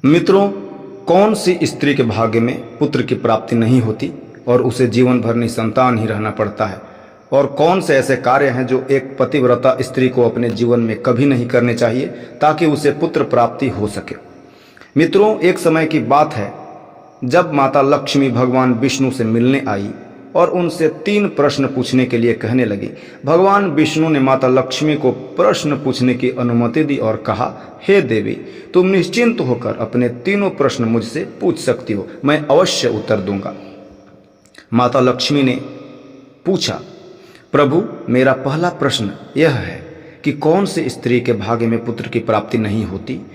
मित्रों, कौन सी स्त्री के भाग्य में पुत्र की प्राप्ति नहीं होती और उसे जीवन भर निसंतान ही रहना पड़ता है? और कौन से ऐसे कार्य हैं जो एक पतिव्रता स्त्री को अपने जीवन में कभी नहीं करने चाहिए ताकि उसे पुत्र प्राप्ति हो सके? मित्रों, एक समय की बात है जब माता लक्ष्मी भगवान विष्णु से मिलने आई और उनसे 3 प्रश्न पूछने के लिए कहने लगी। भगवान विष्णु ने माता लक्ष्मी को प्रश्न पूछने की अनुमति दी और कहा, हे देवी, तुम निश्चिंत होकर अपने तीनों प्रश्न मुझसे पूछ सकती हो, मैं अवश्य उत्तर दूंगा। माता लक्ष्मी ने पूछा, प्रभु, मेरा पहला प्रश्न यह है कि कौन सी स्त्री के भाग्य में पुत्र की प्राप्ति नहीं होती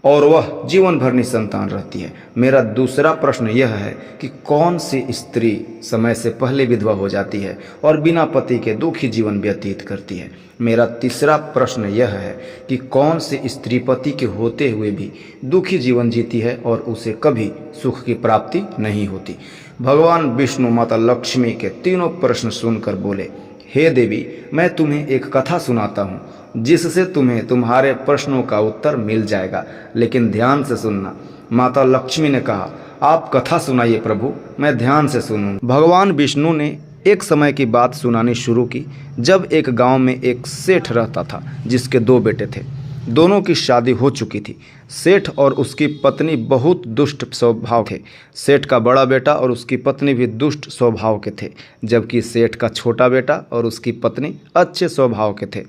और वह जीवन भर निसंतान रहती है? मेरा दूसरा प्रश्न यह है कि कौन सी स्त्री समय से पहले विधवा हो जाती है और बिना पति के दुखी जीवन व्यतीत करती है? मेरा तीसरा प्रश्न यह है कि कौन सी स्त्री पति के होते हुए भी दुखी जीवन जीती है और उसे कभी सुख की प्राप्ति नहीं होती? भगवान विष्णु माता लक्ष्मी के तीनों प्रश्न सुनकर बोले, हे देवी, मैं तुम्हें एक कथा सुनाता हूँ जिससे तुम्हें तुम्हारे प्रश्नों का उत्तर मिल जाएगा, लेकिन ध्यान से सुनना। माता लक्ष्मी ने कहा, आप कथा सुनाइए प्रभु, मैं ध्यान से सुनूं। भगवान विष्णु ने एक समय की बात सुनानी शुरू की जब एक गांव में एक सेठ रहता था जिसके 2 बेटे थे। दोनों की शादी हो चुकी थी। सेठ और उसकी पत्नी बहुत दुष्ट स्वभाव थे। सेठ का बड़ा बेटा और उसकी पत्नी भी दुष्ट स्वभाव के थे, जबकि सेठ का छोटा बेटा और उसकी पत्नी अच्छे स्वभाव के थे।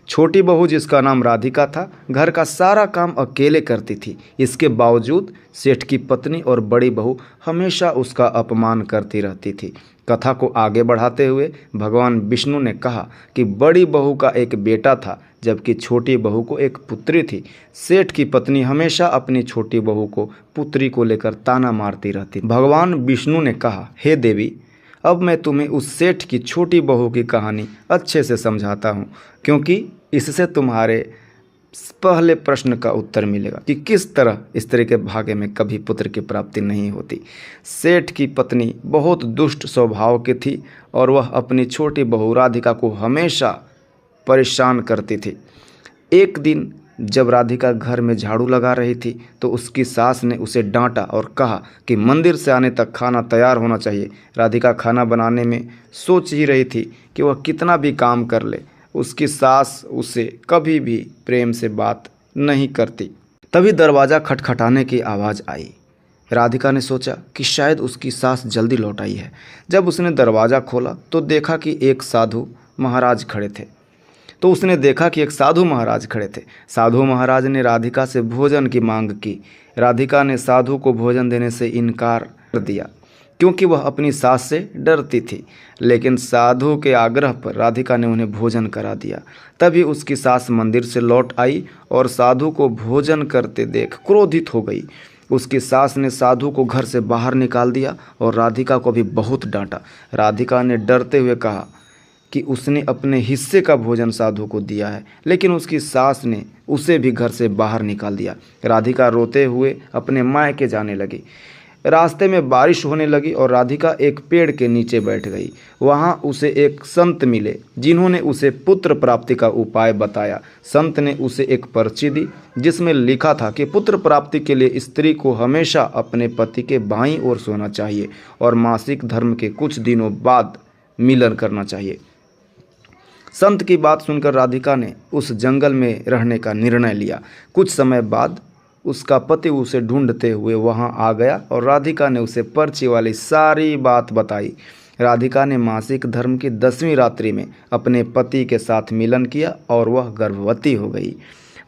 छोटी बहू, जिसका नाम राधिका था, घर का सारा काम अकेले करती थी। इसके बावजूद सेठ की पत्नी और बड़ी बहू हमेशा उसका अपमान करती रहती थी। कथा को आगे बढ़ाते हुए भगवान विष्णु ने कहा कि बड़ी बहू का एक बेटा था, जबकि छोटी बहू को एक पुत्री थी। सेठ की पत्नी हमेशा अपनी छोटी बहू को पुत्री को लेकर ताना मारती रहती। भगवान विष्णु ने कहा, हे देवी, अब मैं तुम्हें उस सेठ की छोटी बहू की कहानी अच्छे से समझाता हूँ, क्योंकि इससे तुम्हारे पहले प्रश्न का उत्तर मिलेगा कि किस तरह स्त्री के भाग्य में कभी पुत्र की प्राप्ति नहीं होती। सेठ की पत्नी बहुत दुष्ट स्वभाव की थी और वह अपनी छोटी बहू राधिका को हमेशा परेशान करती थी। एक दिन जब राधिका घर में झाड़ू लगा रही थी तो उसकी सास ने उसे डांटा और कहा कि मंदिर से आने तक खाना तैयार होना चाहिए। राधिका खाना बनाने में सोच ही रही थी कि वह कितना भी काम कर ले, उसकी सास उसे कभी भी प्रेम से बात नहीं करती। तभी दरवाज़ा खटखटाने की आवाज़ आई। राधिका ने सोचा कि शायद उसकी सास जल्दी लौट आई है। जब उसने दरवाज़ा खोला तो देखा कि एक साधु महाराज खड़े थे। साधु महाराज ने राधिका से भोजन की मांग की। राधिका ने साधु को भोजन देने से इनकार कर दिया क्योंकि वह अपनी सास से डरती थी, लेकिन साधु के आग्रह पर राधिका ने उन्हें भोजन करा दिया। तभी उसकी सास मंदिर से लौट आई और साधु को भोजन करते देख क्रोधित हो गई। उसकी सास ने साधु को घर से बाहर निकाल दिया और राधिका को भी बहुत डांटा। राधिका ने डरते हुए कहा कि उसने अपने हिस्से का भोजन साधु को दिया है, लेकिन उसकी सास ने उसे भी घर से बाहर निकाल दिया। राधिका रोते हुए अपने मायके जाने लगी। रास्ते में बारिश होने लगी और राधिका एक पेड़ के नीचे बैठ गई। वहाँ उसे एक संत मिले जिन्होंने उसे पुत्र प्राप्ति का उपाय बताया। संत ने उसे एक पर्ची दी जिसमें लिखा था कि पुत्र प्राप्ति के लिए स्त्री को हमेशा अपने पति के बाईं ओर सोना चाहिए और मासिक धर्म के कुछ दिनों बाद मिलन करना चाहिए। संत की बात सुनकर राधिका ने उस जंगल में रहने का निर्णय लिया। कुछ समय बाद उसका पति उसे ढूंढते हुए वहां आ गया और राधिका ने उसे पर्ची वाली सारी बात बताई। राधिका ने मासिक धर्म की 10वीं रात्रि में अपने पति के साथ मिलन किया और वह गर्भवती हो गई।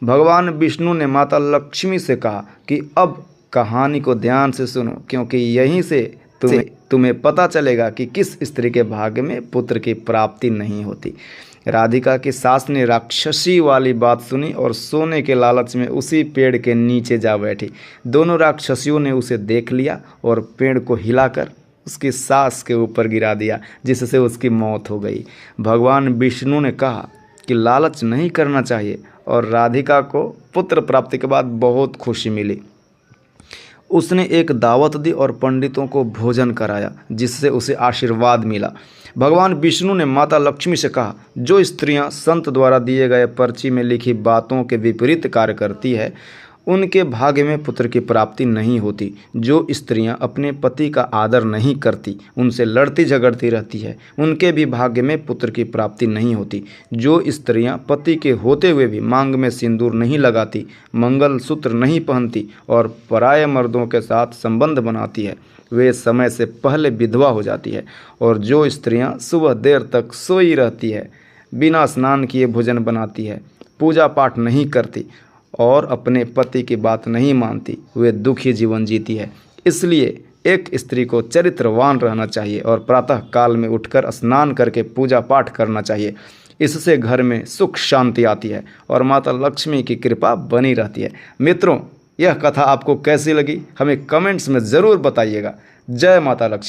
भगवान विष्णु ने माता लक्ष्मी से कहा कि अब कहानी को ध्यान से सुनो, क्योंकि यहीं से तुम्हें पता चलेगा कि किस स्त्री के भाग्य में पुत्र की प्राप्ति नहीं होती। राधिका की सास ने राक्षसी वाली बात सुनी और सोने के लालच में उसी पेड़ के नीचे जा बैठी। दोनों राक्षसियों ने उसे देख लिया और पेड़ को हिलाकर उसकी सास के ऊपर गिरा दिया, जिससे उसकी मौत हो गई। भगवान विष्णु ने कहा कि लालच नहीं करना चाहिए और राधिका को पुत्र प्राप्ति के बाद बहुत खुशी मिली। उसने एक दावत दी और पंडितों को भोजन कराया, जिससे उसे आशीर्वाद मिला। भगवान विष्णु ने माता लक्ष्मी से कहा, जो स्त्रियां संत द्वारा दिए गए पर्ची में लिखी बातों के विपरीत कार्य करती है उनके भाग्य में पुत्र की प्राप्ति नहीं होती। जो स्त्रियां अपने पति का आदर नहीं करती, उनसे लड़ती झगड़ती रहती है, उनके भी भाग्य में पुत्र की प्राप्ति नहीं होती। जो स्त्रियां पति के होते हुए भी मांग में सिंदूर नहीं लगाती, मंगलसूत्र नहीं पहनती और पराये मर्दों के साथ संबंध बनाती है, वे समय से पहले विधवा हो जाती है। और जो स्त्रियां सुबह देर तक सोई रहती है, बिना स्नान किए भोजन बनाती है, पूजा पाठ नहीं करती और अपने पति की बात नहीं मानती, वे दुखी जीवन जीती है। इसलिए एक स्त्री को चरित्रवान रहना चाहिए और प्रातः काल में उठकर स्नान करके पूजा पाठ करना चाहिए। इससे घर में सुख शांति आती है और माता लक्ष्मी की कृपा बनी रहती है। मित्रों, यह कथा आपको कैसी लगी हमें कमेंट्स में ज़रूर बताइएगा। जय माता लक्ष्मी।